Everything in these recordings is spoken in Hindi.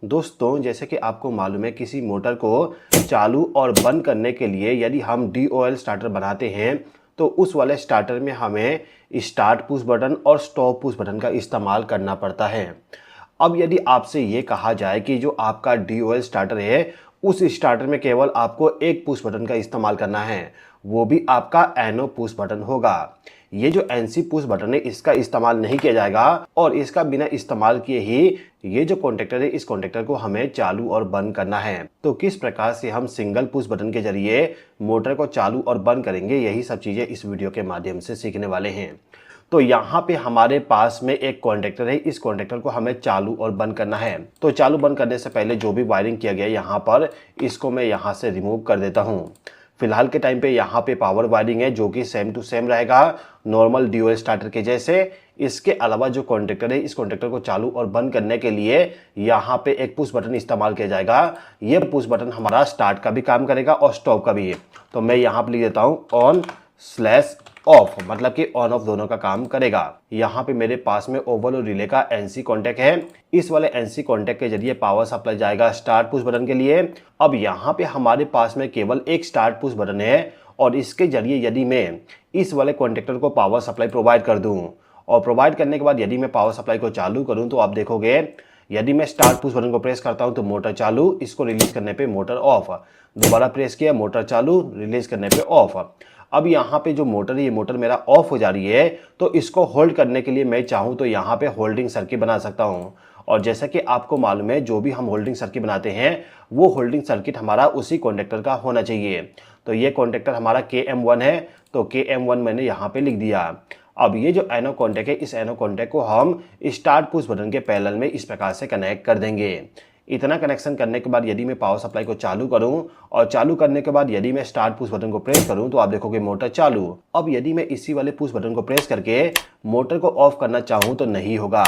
दोस्तों, जैसे कि आपको मालूम है किसी मोटर को चालू और बंद करने के लिए यदि हम DOL स्टार्टर बनाते हैं तो उस वाले स्टार्टर में हमें स्टार्ट पुश बटन और स्टॉप पुश बटन का इस्तेमाल करना पड़ता है। अब यदि आपसे ये कहा जाए कि जो आपका DOL स्टार्टर है उस स्टार्टर में केवल आपको एक पुश बटन का इस्तेमाल करना है, वो भी आपका NO पुश बटन होगा। ये जो NC पुश बटन है इसका इस्तेमाल नहीं किया जाएगा और इसका बिना इस्तेमाल किए ही ये जो कॉन्टेक्टर है इस कॉन्टेक्टर को हमें चालू और बंद करना है। तो किस प्रकार से हम सिंगल पुश बटन के जरिए मोटर को चालू और बंद करेंगे, यही सब चीज़ें इस वीडियो के माध्यम से सीखने वाले हैं। तो यहाँ पे हमारे पास में एक कॉन्टेक्टर है, इस कॉन्टेक्टर को हमें चालू और बंद करना है। तो चालू बंद करने से पहले जो भी वायरिंग किया गया है यहाँ पर, इसको मैं यहाँ से रिमूव कर देता हूँ। फिलहाल के टाइम पे यहाँ पे पावर वायरिंग है जो कि सेम टू सेम रहेगा नॉर्मल DOL स्टार्टर के जैसे। इसके अलावा जो कॉन्टेक्टर है इस कॉन्टेक्टर को चालू और बंद करने के लिए यहाँ पे एक पुश बटन इस्तेमाल किया जाएगा। ये पुश बटन हमारा स्टार्ट का भी काम करेगा और स्टॉप का भी। तो मैं यहाँ पे लिख देता हूँ ऑन/ऑफ, मतलब कि ऑन ऑफ दोनों का काम करेगा। यहाँ पे मेरे पास में ओवरलोड रिले का NC कॉन्टैक्ट है। इस वाले NC कॉन्टैक्ट के जरिए पावर सप्लाई जाएगा स्टार्ट पुश बटन के लिए। अब यहाँ पे हमारे पास में केवल एक स्टार्ट पुश बटन है और इसके जरिए यदि मैं इस वाले कॉन्टेक्टर को पावर सप्लाई प्रोवाइड कर दूं और प्रोवाइड करने के बाद यदि मैं पावर सप्लाई को चालू करूं तो आप देखोगे यदि मैं स्टार्ट पुश बटन को प्रेस करता हूं तो मोटर चालू, इसको रिलीज करने पे मोटर ऑफ। दोबारा प्रेस किया, मोटर चालू, रिलीज करने पे ऑफ। अब यहाँ पे जो मोटर है ये मोटर मेरा ऑफ हो जा रही है, तो इसको होल्ड करने के लिए मैं चाहूँ तो यहाँ पे होल्डिंग सर्किट बना सकता हूँ। और जैसा कि आपको मालूम है जो भी हम होल्डिंग सर्किट बनाते हैं वो होल्डिंग सर्किट हमारा उसी कॉन्टेक्टर का होना चाहिए। तो ये कॉन्टेक्टर हमारा KM1 है, तो KM1 मैंने यहाँ पे लिख दिया। अब ये जो NO कॉन्टैक्ट है इस NO कॉन्टैक्ट को हम स्टार्ट पुश बटन के पैरेलल में इस प्रकार से कनेक्ट कर देंगे। इतना कनेक्शन करने के बाद यदि मैं पावर सप्लाई को चालू करूं और चालू करने के बाद यदि मैं स्टार्ट पुश बटन को प्रेस करूं तो आप देखोगे मोटर चालू। अब यदि मैं इसी वाले पुश बटन को प्रेस करके मोटर को ऑफ करना चाहूं तो नहीं होगा।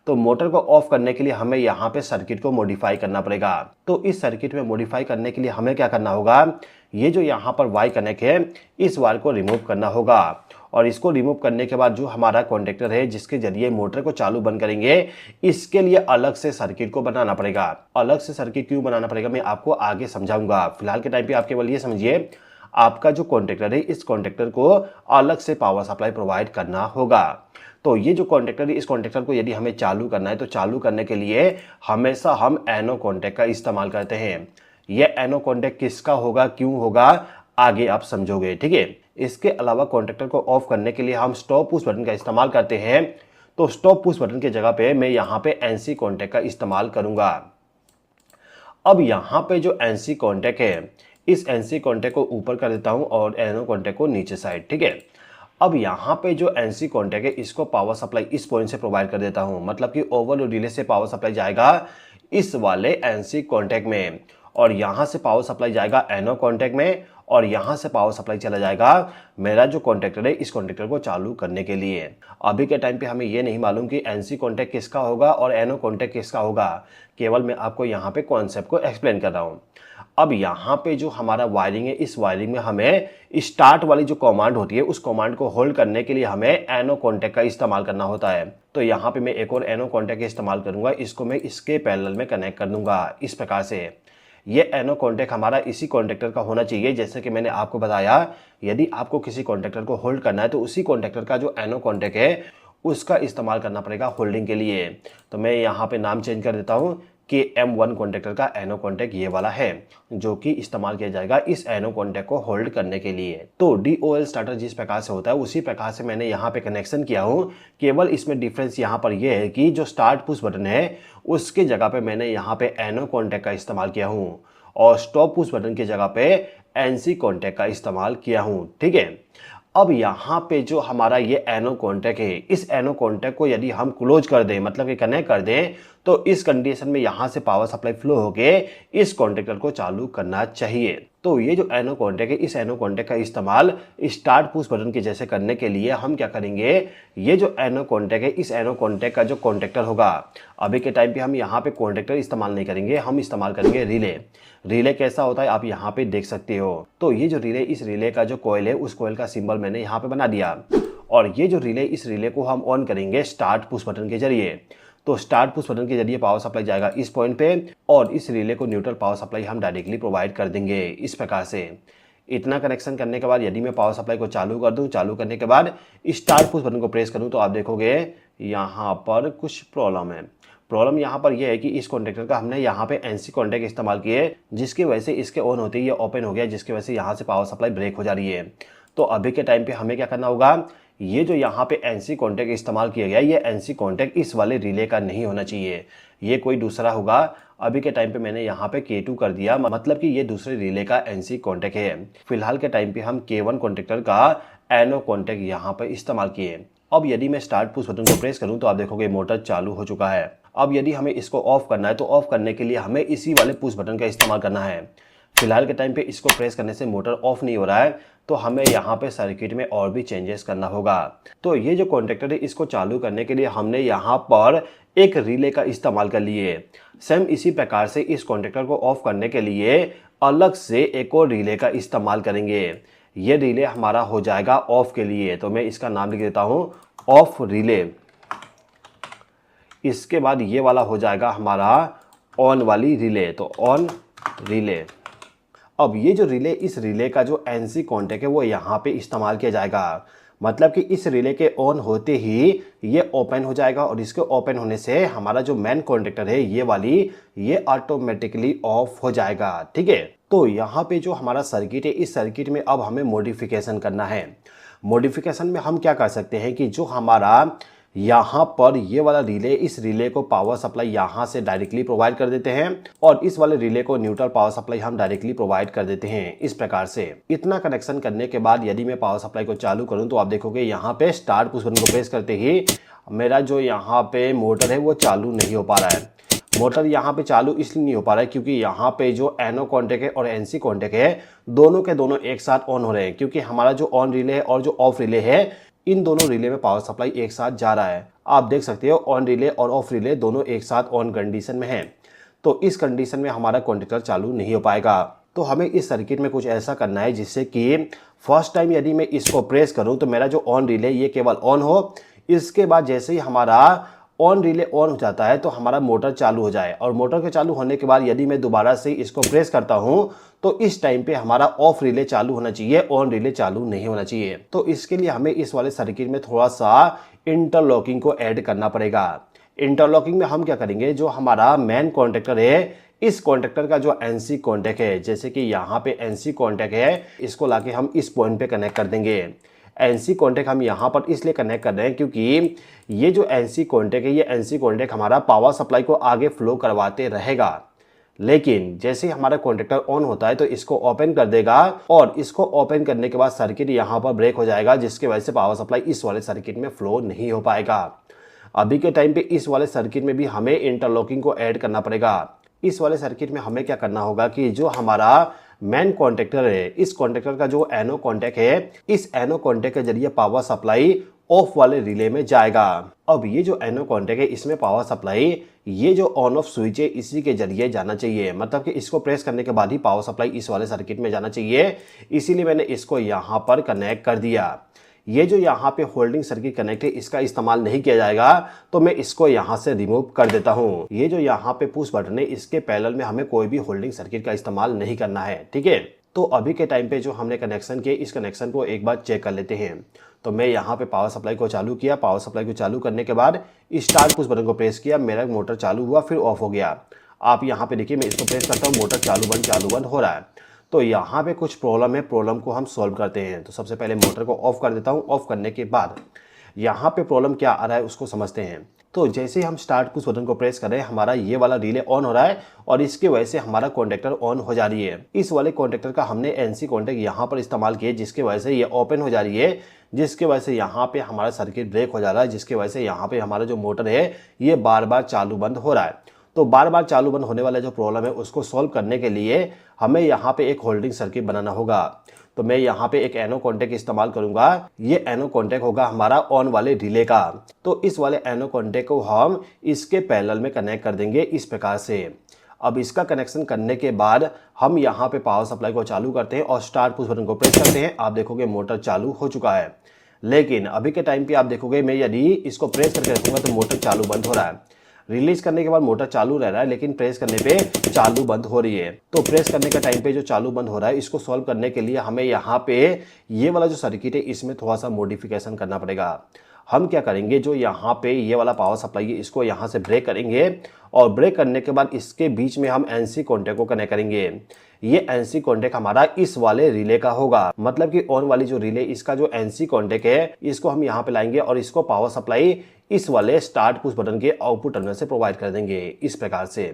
तो मोटर को ऑफ करने के लिए हमें यहाँ पे सर्किट को मॉडिफाई करना पड़ेगा। तो इस सर्किट में मॉडिफाई करने के लिए हमें क्या करना होगा, ये जो यहाँ पर वाई कनेक्ट है इस वायर को रिमूव करना होगा। और इसको रिमूव करने के बाद जो हमारा कॉन्टेक्टर है जिसके जरिए मोटर को चालू बंद करेंगे, इसके लिए अलग से सर्किट को बनाना पड़ेगा। अलग से सर्किट क्यों बनाना पड़ेगा मैं आपको आगे समझाऊंगा। फिलहाल के टाइम पे आप केवल ये समझिए, आपका जो कॉन्टेक्टर है इस कॉन्टेक्टर को अलग से पावर सप्लाई प्रोवाइड करना होगा। तो ये जो कॉन्टेक्टर है इस कॉन्टेक्टर को यदि हमें चालू करना है तो चालू करने के लिए हमेशा हम NO कॉन्टैक्ट का इस्तेमाल करते हैं। यह NO कॉन्टैक्ट किसका होगा, क्यों होगा, आगे आप समझोगे, ठीक है। इसके अलावा कॉन्टेक्टर को ऑफ करने के लिए हम स्टॉप पुश बटन का इस्तेमाल करते हैं। तो स्टॉप पुश बटन की जगह पे मैं यहाँ पे NC कॉन्टैक्ट का इस्तेमाल करूंगा। अब यहाँ पे जो NC कॉन्टैक्ट है इस NC कॉन्टैक्ट को ऊपर कर देता हूँ और NO कॉन्टैक्ट को नीचे साइड, ठीक है। अब यहाँ पे जो NC कॉन्टैक्ट है इसको पावर सप्लाई इस पॉइंट से प्रोवाइड कर देता हूँ, मतलब कि ओवरलोड रिले से पावर सप्लाई जाएगा इस वाले NC कॉन्टैक्ट में और यहाँ से पावर सप्लाई जाएगा NO कॉन्टैक्ट में और यहाँ से पावर सप्लाई चला जाएगा मेरा जो कॉन्टेक्टर है इस कॉन्टेक्टर को चालू करने के लिए। अभी के टाइम पे हमें ये नहीं मालूम कि NC कॉन्टैक्ट किसका होगा और NO कॉन्टैक्ट किसका होगा, केवल मैं आपको यहाँ पे कॉन्सेप्ट को एक्सप्लेन कर रहा हूँ। अब यहाँ पे जो हमारा वायरिंग है इस वायरिंग में हमें स्टार्ट वाली जो कमांड होती है उस कमांड को होल्ड करने के लिए हमें NO कॉन्टैक्ट का इस्तेमाल करना होता है। तो यहाँ पे मैं एक और NO कॉन्टैक्ट इस्तेमाल करूंगा, इसको मैं इसके पैरेलल में कनेक्ट कर दूंगा इस प्रकार से। ये NO कॉन्टैक्ट हमारा इसी कॉन्टेक्टर का होना चाहिए। जैसे कि मैंने आपको बताया यदि आपको किसी कॉन्टेक्टर को होल्ड करना है तो उसी कॉन्टेक्टर का जो NO कॉन्टैक्ट है उसका इस्तेमाल करना पड़ेगा होल्डिंग के लिए। तो मैं यहाँ पे नाम चेंज कर देता हूँ KM1 कॉन्टेक्टर का NO कॉन्टैक्ट ये वाला है जो कि इस्तेमाल किया जाएगा इस NO कॉन्टैक्ट को होल्ड करने के लिए। तो DOL स्टार्टर जिस प्रकार से होता है उसी प्रकार से मैंने यहाँ पे कनेक्शन किया हूँ। केवल इसमें डिफरेंस यहाँ पर यह है कि जो स्टार्ट पुश बटन है उसके जगह पे मैंने यहाँ पे NO कॉन्टैक्ट का इस्तेमाल किया हूँ और स्टॉप पुश बटन की जगह पे NC कॉन्टैक्ट का इस्तेमाल किया हूँ, ठीक है। अब यहाँ पे जो हमारा ये NO कॉन्टैक्ट है इस NO कॉन्टैक्ट को यदि हम क्लोज कर दें, मतलब कि कनेक्ट कर दें, तो इस कंडीशन में यहाँ से पावर सप्लाई फ्लो होके इस कॉन्टेक्टर को चालू करना चाहिए। तो ये जो NO कॉन्टैक्ट है इस NO कॉन्टैक्ट का इस्तेमाल स्टार्ट पुश बटन के जैसे करने के लिए हम क्या करेंगे, ये जो NO कॉन्टैक्ट है इस NO कॉन्टैक्ट का जो कॉन्टेक्टर होगा, अभी के टाइम पे हम यहाँ पे कॉन्टेक्टर इस्तेमाल नहीं करेंगे, हम इस्तेमाल करेंगे रिले। रिले कैसा होता है आप यहाँ पे देख सकते हो। तो ये जो रिले, इस रिले का जो कॉइल है उस कॉइल का सिंबल मैंने यहाँ पे बना दिया और ये जो रिले, इस रिले को हम ऑन करेंगे स्टार्ट पुश बटन के जरिए। तो स्टार्ट पुश बटन के जरिए पावर सप्लाई जाएगा इस पॉइंट पे और इस रिले को न्यूट्रल पावर सप्लाई हम डायरेक्टली प्रोवाइड कर देंगे इस प्रकार से। इतना कनेक्शन करने के बाद यदि मैं पावर सप्लाई को चालू कर दूं, चालू करने के बाद स्टार्ट पुश बटन को प्रेस करूं तो आप देखोगे यहाँ पर कुछ प्रॉब्लम है। प्रॉब्लम यहाँ पर यह है कि इस कॉन्टेक्टर का हमने यहाँ पे एनसी कॉन्टेक्ट इस्तेमाल किए, जिसकी वजह से इसके ऑन होते ही ये ओपन हो गया, जिसकी वजह से यहाँ से पावर सप्लाई ब्रेक हो जा रही है। तो अभी के टाइम पे हमें क्या करना होगा, ये जो यहाँ पे एनसी कॉन्टेक्ट इस्तेमाल किया गया, ये एनसी कॉन्टेक्ट इस वाले रिले का नहीं होना चाहिए, ये कोई दूसरा होगा। अभी के टाइम पे मैंने यहाँ पे K2 कर दिया, मतलब कि ये दूसरे रिले का एनसी कॉन्टेक्ट है। फिलहाल के टाइम पे हम K1 कॉन्टेक्टर का एनो कॉन्टेक्ट यहाँ पे इस्तेमाल किए। अब यदि मैं स्टार्ट पुश बटन को प्रेस करूँ तो आप देखोगे मोटर चालू हो चुका है। अब यदि हमें इसको ऑफ करना है तो ऑफ करने के लिए हमें इसी वाले पुश बटन का इस्तेमाल करना है। फिलहाल के टाइम पे इसको प्रेस करने से मोटर ऑफ नहीं हो रहा है, तो हमें यहाँ पे सर्किट में और भी चेंजेस करना होगा। तो ये जो कॉन्टेक्टर है इसको चालू करने के लिए हमने यहाँ पर एक रिले का इस्तेमाल कर लिए। सेम इसी प्रकार से इस कॉन्टेक्टर को ऑफ करने के लिए अलग से एक और रिले का इस्तेमाल करेंगे। ये रिले हमारा हो जाएगा ऑफ के लिए, तो मैं इसका नाम लिख देता हूँ ऑफ रिले। इसके बाद ये वाला हो जाएगा हमारा ऑन वाली रिले, तो ऑन रिले। अब ये जो रिले, इस रिले का जो एनसी कॉन्टेक्ट है वो यहाँ पे इस्तेमाल किया जाएगा, मतलब कि इस रिले के ऑन होते ही ये ओपन हो जाएगा और इसके ओपन होने से हमारा जो मेन कॉन्टेक्टर है ये वाली, ये ऑटोमेटिकली ऑफ हो जाएगा। ठीक है, तो यहाँ पे जो हमारा सर्किट है, इस सर्किट में अब हमें मॉडिफिकेशन करना है। मॉडिफिकेशन में हम क्या कर सकते हैं कि जो हमारा यहाँ पर ये वाला रिले, इस रिले को पावर सप्लाई यहाँ से डायरेक्टली प्रोवाइड कर देते हैं और इस वाले रिले को न्यूट्रल पावर सप्लाई हम डायरेक्टली प्रोवाइड कर देते हैं इस प्रकार से। इतना कनेक्शन करने के बाद यदि मैं पावर सप्लाई को चालू करूँ तो आप देखोगे यहाँ पे स्टार्ट पुश बटन को प्रेस करते ही मेरा जो यहाँ पे मोटर है वो चालू नहीं हो पा रहा है। मोटर यहाँ पे चालू इसलिए नहीं हो पा रहा है क्योंकि यहाँ पे जो एनो कॉन्टेक्ट है और एनसी कॉन्टेक्ट है, दोनों के दोनों एक साथ ऑन हो रहे हैं, क्योंकि हमारा जो ऑन रिले है और जो ऑफ रिले है, इन दोनों रिले में पावर सप्लाई एक साथ जा रहा है। आप देख सकते हो ऑन रिले और ऑफ रिले दोनों एक साथ ऑन कंडीशन में हैं। तो इस कंडीशन में हमारा कॉन्टेक्टर चालू नहीं हो पाएगा। तो हमें इस सर्किट में कुछ ऐसा करना है जिससे कि फर्स्ट टाइम यदि मैं इसको प्रेस करूं तो मेरा जो ऑन रिले ये केवल ऑन हो, इसके बाद जैसे ही हमारा ऑन रिले ऑन हो जाता है तो हमारा मोटर चालू हो जाए, और मोटर के चालू होने के बाद यदि मैं दोबारा से इसको प्रेस करता हूं तो इस टाइम पे हमारा ऑफ रिले चालू होना चाहिए, ऑन रिले चालू नहीं होना चाहिए। तो इसके लिए हमें इस वाले सर्किट में थोड़ा सा इंटरलॉकिंग को ऐड करना पड़ेगा। इंटरलॉकिंग में हम क्या करेंगे, जो हमारा मेन कॉन्टेक्टर है, इस कॉन्टेक्टर का जो एनसी कॉन्टेक्ट है, जैसे कि यहाँ पे एनसी कॉन्टेक्ट है, इसको लाके हम इस पॉइंट पे कनेक्ट कर देंगे। एनसी कॉन्टेक्ट हम यहाँ पर इसलिए कनेक्ट कर रहे हैं क्योंकि ये जो एनसी कॉन्टेक्ट है, ये एनसी कॉन्टेक्ट हमारा पावर सप्लाई को आगे फ्लो करवाते रहेगा, लेकिन जैसे ही हमारा कॉन्टेक्टर ऑन होता है तो इसको ओपन कर देगा और इसको ओपन करने के बाद सर्किट यहाँ पर ब्रेक हो जाएगा, जिसकी वजह से पावर सप्लाई इस वाले सर्किट में फ्लो नहीं हो पाएगा। अभी के टाइम पे इस वाले सर्किट में भी हमें इंटरलॉकिंग को ऐड करना पड़ेगा। इस वाले सर्किट में हमें क्या करना होगा कि जो हमारा मेन कॉन्टेक्टर है, इस कॉन्टेक्टर का जो एनो कॉन्टेक्ट है, इस एनो कॉन्टेक्ट के जरिए पावर सप्लाई ऑफ वाले रिले में जाएगा। अब ये जो एनो कॉन्टेक्ट है, इसमें पावर सप्लाई, ये जो ऑन ऑफ स्विच है, इसी के जरिए जाना चाहिए, मतलब कि इसको प्रेस करने के बाद ही पावर सप्लाई इस वाले सर्किट में जाना चाहिए। इसीलिए मैंने इसको यहाँ पर कनेक्ट कर दिया। ये जो यहाँ पे होल्डिंग सर्किट कनेक्ट है, इसका इस्तेमाल नहीं किया जाएगा, तो मैं इसको यहाँ से रिमूव कर देता हूँ। ये जो यहाँ पे पुश बटन है, इसके पैरेलल में हमें कोई भी होल्डिंग सर्किट का इस्तेमाल नहीं करना है। ठीक है, तो अभी के टाइम पे जो हमने कनेक्शन किए, इस कनेक्शन को एक बार चेक कर लेते हैं। तो मैं यहाँ पे पावर सप्लाई को चालू किया। पावर सप्लाई को चालू करने के बाद स्टार्ट पुश बटन को प्रेस किया, मेरा मोटर चालू हुआ, फिर ऑफ हो गया। आप यहाँ पे देखिए, मैं इसको प्रेस करता हूँ, मोटर चालू बंद हो रहा है। तो यहाँ पे कुछ प्रॉब्लम है, प्रॉब्लम को हम सॉल्व करते हैं। तो सबसे पहले मोटर को ऑफ कर देता हूँ। ऑफ करने के बाद यहाँ पे प्रॉब्लम क्या आ रहा है उसको समझते हैं। तो जैसे ही हम स्टार्ट पुश बटन को प्रेस करें, हमारा ये वाला रिले ऑन हो रहा है और इसकी वजह से हमारा कॉन्टेक्टर ऑन हो जा रही है। इस वाले कॉन्टेक्टर का हमने एनसी कॉन्टेक्ट यहाँ पर इस्तेमाल किया, जिसकी वजह से ये ओपन हो जा रही है, जिसकी वजह से यहाँ पे हमारा सर्किट ब्रेक हो जा रहा है, जिसकी वजह से यहाँ पे हमारा जो मोटर है ये बार बार चालू बंद हो रहा है। तो बार बार चालू बंद होने वाला जो प्रॉब्लम है उसको सॉल्व करने के लिए हमें यहाँ पे एक होल्डिंग सर्किट बनाना होगा। तो मैं यहाँ पे एक एनो कॉन्टेक्ट इस्तेमाल करूंगा। ये एनो कॉन्टेक्ट होगा हमारा ऑन वाले रिले का। तो इस वाले एनो कॉन्टेक्ट को हम इसके पैरेलल में कनेक्ट कर देंगे इस प्रकार से। अब इसका कनेक्शन करने के बाद हम यहाँ पे पावर सप्लाई को चालू करते हैं और स्टार्ट पुश बटन को प्रेस करते हैं। आप देखोगे मोटर चालू हो चुका है, लेकिन अभी के टाइम पे आप देखोगे मैं यदि इसको प्रेस करके रखूंगा तो मोटर चालू बंद हो रहा है। रिलीज करने के बाद मोटर चालू रह रहा है, लेकिन प्रेस करने पे चालू बंद हो रही है। तो प्रेस करने का टाइम पे जो चालू बंद हो रहा है, इसको सॉल्व करने के लिए हमें यहाँ पे ये वाला जो सर्किट है इसमें थोड़ा सा मॉडिफिकेशन करना पड़ेगा। हम क्या करेंगे, जो यहाँ पे ये वाला पावर सप्लाई है इसको यहाँ से ब्रेक करेंगे और ब्रेक करने के बाद इसके बीच में हम एनसी कॉन्टैक्ट को कनेक्ट करेंगे। ये एनसी कॉन्टैक्ट हमारा इस वाले रिले का होगा, मतलब कि ऑन वाली जो रिले इसका जो एनसी कॉन्टैक्ट है इसको हम यहाँ पे लाएंगे और इसको पावर सप्लाई इस वाले स्टार्ट पुश बटन के आउटपुट टर्मिनल से प्रोवाइड कर देंगे इस प्रकार से।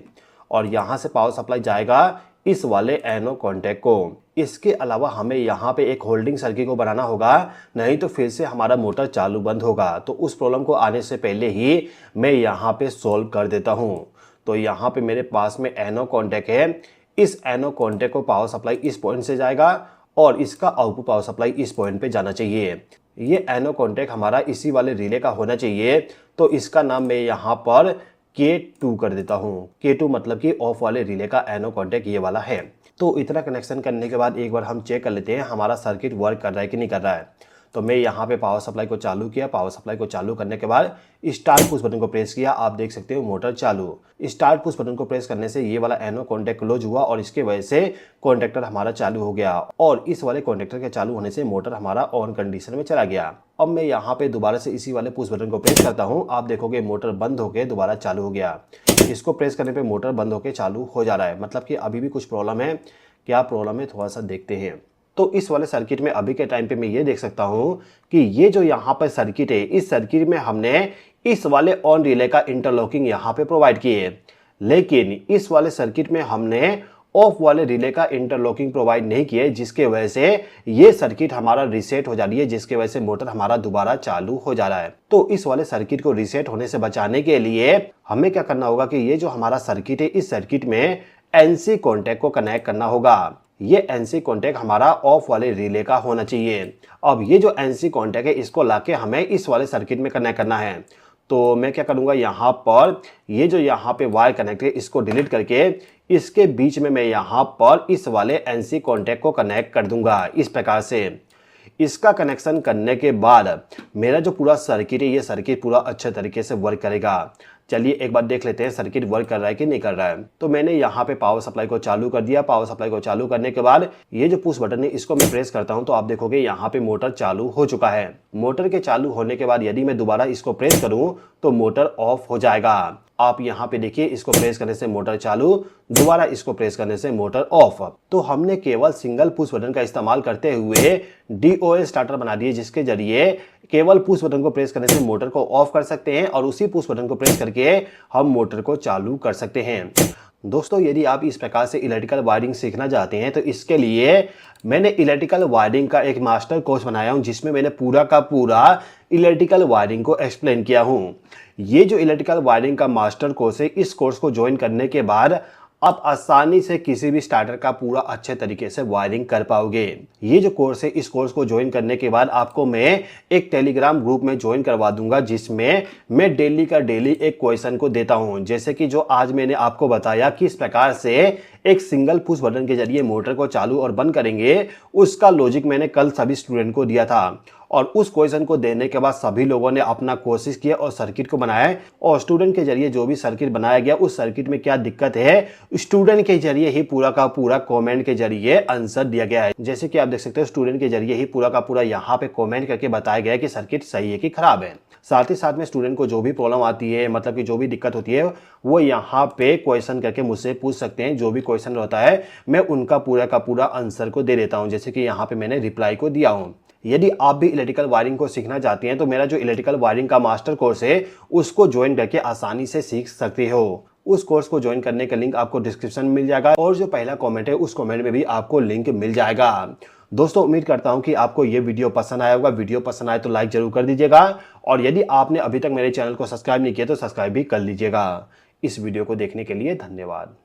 और यहाँ से पावर सप्लाई जाएगा इस वाले एनो कॉन्टैक्ट को। इसके अलावा हमें यहाँ पे एक होल्डिंग सर्किट को बनाना होगा, नहीं तो फिर से हमारा मोटर चालू बंद होगा। तो उस प्रॉब्लम को आने से पहले ही मैं यहाँ पे सॉल्व कर देता हूँ। तो यहाँ पे मेरे पास में एनो कॉन्टैक्ट है, इस एनो कॉन्टैक्ट को पावर सप्लाई इस पॉइंट से जाएगा और इसका आउटपुट पावर सप्लाई इस पॉइंट पे जाना चाहिए। ये एनो कॉन्टैक्ट हमारा इसी वाले रिले का होना चाहिए। तो इसका नाम मैं यहाँ पर K2 कर देता हूँ। K2 मतलब कि ऑफ वाले रिले का एनो कॉन्टैक्ट ये वाला है। तो इतना कनेक्शन करने के बाद एक बार हम चेक कर लेते हैं हमारा सर्किट वर्क कर रहा है कि नहीं कर रहा है। तो मैं यहाँ पे पावर सप्लाई को चालू किया, पावर सप्लाई को चालू करने के बाद स्टार्ट पुश बटन को प्रेस किया, आप देख सकते हो मोटर चालू। स्टार्ट पुश बटन को प्रेस करने से ये वाला एनो कॉन्टैक्ट क्लोज हुआ और इसके वजह से कॉन्टैक्टर हमारा चालू हो गया और इस वाले कॉन्टैक्टर के चालू होने से मोटर हमारा ऑन कंडीशन में चला गया। अब मैं यहाँ पे दोबारा से इसी वाले पुश बटन को प्रेस करता हूँ, आप देखोगे मोटर बंद होकर दोबारा चालू हो गया। इसको प्रेस करने पर मोटर बंद होकर चालू हो जा रहा है, मतलब कि अभी भी कुछ प्रॉब्लम है। क्या प्रॉब्लम है थोड़ा सा देखते हैं। तो इस वाले सर्किट में अभी के टाइम पे मैं ये देख सकता हूँ कि ये जो यहाँ पर सर्किट है, इस सर्किट में हमने इस वाले ऑन रिले का इंटरलॉकिंग यहाँ पे प्रोवाइड किए है, लेकिन इस वाले सर्किट में हमने ऑफ वाले रिले का इंटरलॉकिंग प्रोवाइड नहीं किए, जिसके वजह से ये सर्किट हमारा रीसेट हो जा रही है, जिसके वजह से मोटर हमारा दोबारा चालू हो जा रहा है। तो इस वाले सर्किट को रीसेट होने से बचाने के लिए हमें क्या करना होगा कि ये जो हमारा सर्किट है, इस सर्किट में एनसी कॉन्टैक्ट को कनेक्ट करना होगा। ये एनसी कॉन्टैक्ट हमारा ऑफ वाले रिले का होना चाहिए। अब ये जो एनसी कॉन्टैक्ट है इसको लाके हमें इस वाले सर्किट में कनेक्ट करना है। तो मैं क्या करूंगा, यहाँ पर ये जो यहाँ पे वायर कनेक्ट है इसको डिलीट करके इसके बीच में मैं यहाँ पर इस वाले एनसी कॉन्टैक्ट को कनेक्ट कर दूंगा इस प्रकार से। इसका कनेक्शन करने के बाद मेरा जो पूरा सर्किट है, ये सर्किट पूरा अच्छे तरीके से वर्क करेगा। चलिए एक बार देख लेते हैं सर्किट वर्क कर रहा है कि नहीं कर रहा है। तो मैंने यहाँ पे पावर सप्लाई को चालू कर दिया। पावर सप्लाई को चालू करने के बाद ये जो पुश बटन है इसको मैं प्रेस करता हूँ, तो आप देखोगे यहाँ पे मोटर चालू हो चुका है। मोटर के चालू होने के बाद यदि मैं दोबारा इसको प्रेस करूँ तो मोटर ऑफ हो जाएगा। आप यहाँ पे देखिए, इसको प्रेस करने से मोटर चालू, दोबारा इसको प्रेस करने से मोटर ऑफ। तो हमने केवल सिंगल पुश बटन का इस्तेमाल करते हुए DOL स्टार्टर बना दिए, जिसके जरिए केवल पुश बटन को प्रेस करने से मोटर को ऑफ कर सकते हैं और उसी पुश बटन को प्रेस करके हम मोटर को चालू कर सकते हैं। दोस्तों, यदि आप इस प्रकार से इलेक्ट्रिकल वायरिंग सीखना चाहते हैं तो इसके लिए मैंने इलेक्ट्रिकल वायरिंग का एक मास्टर कोर्स बनाया हूं, जिसमें मैंने पूरा का पूरा इलेक्ट्रिकल वायरिंग को एक्सप्लेन किया हूं। ये जो इलेक्ट्रिकल वायरिंग का मास्टर कोर्स है, इस कोर्स को ज्वाइन करने के बाद आप आसानी से किसी भी स्टार्टर का पूरा अच्छे तरीके से वायरिंग कर पाओगे। ये जो कोर्स है, इस कोर्स को ज्वाइन करने के बाद आपको मैं एक टेलीग्राम ग्रुप में ज्वाइन करवा दूंगा, जिसमें मैं डेली का डेली एक क्वेश्चन को देता हूं। जैसे कि जो आज मैंने आपको बताया कि इस प्रकार से एक सिंगल पुश बटन के जरिए मोटर को चालू और बंद करेंगे, उसका लॉजिक मैंने कल सभी स्टूडेंट को दिया था। और उस क्वेश्चन को देने के बाद सभी लोगों ने अपना कोशिश किया और सर्किट को बनाया, और स्टूडेंट के जरिए जो भी सर्किट बनाया गया उस सर्किट में क्या दिक्कत है, स्टूडेंट के जरिए ही पूरा का पूरा कमेंट के जरिए आंसर दिया गया है। जैसे कि आप देख सकते हो, स्टूडेंट के जरिए ही पूरा का पूरा यहाँ पे कमेंट करके बताया गया है कि सर्किट सही है कि खराब है। साथ ही साथ में स्टूडेंट को जो भी प्रॉब्लम आती है, मतलब कि जो भी दिक्कत होती है, वो यहाँ पे क्वेश्चन करके मुझसे पूछ सकते हैं। जो भी क्वेश्चन रहता है मैं उनका पूरा का पूरा आंसर को दे देता हूँ, जैसे कि यहाँ पे मैंने रिप्लाई को दिया हूँ। यदि आप भी इलेक्ट्रिकल वायरिंग को सीखना चाहते हैं तो मेरा जो इलेक्ट्रिकल वायरिंग का मास्टर कोर्स है उसको ज्वाइन करके आसानी से सीख सकते हो। उस कोर्स को ज्वाइन करने का लिंक आपको डिस्क्रिप्शन में मिल जाएगा, और जो पहला कमेंट है उस कमेंट में भी आपको लिंक मिल जाएगा। दोस्तों, उम्मीद करता हूं कि आपको ये वीडियो पसंद आया होगा। वीडियो पसंद आए तो लाइक जरूर कर दीजिएगा, और यदि आपने अभी तक मेरे चैनल को सब्सक्राइब नहीं किया तो सब्सक्राइब भी कर लीजिएगा। इस वीडियो को देखने के लिए धन्यवाद।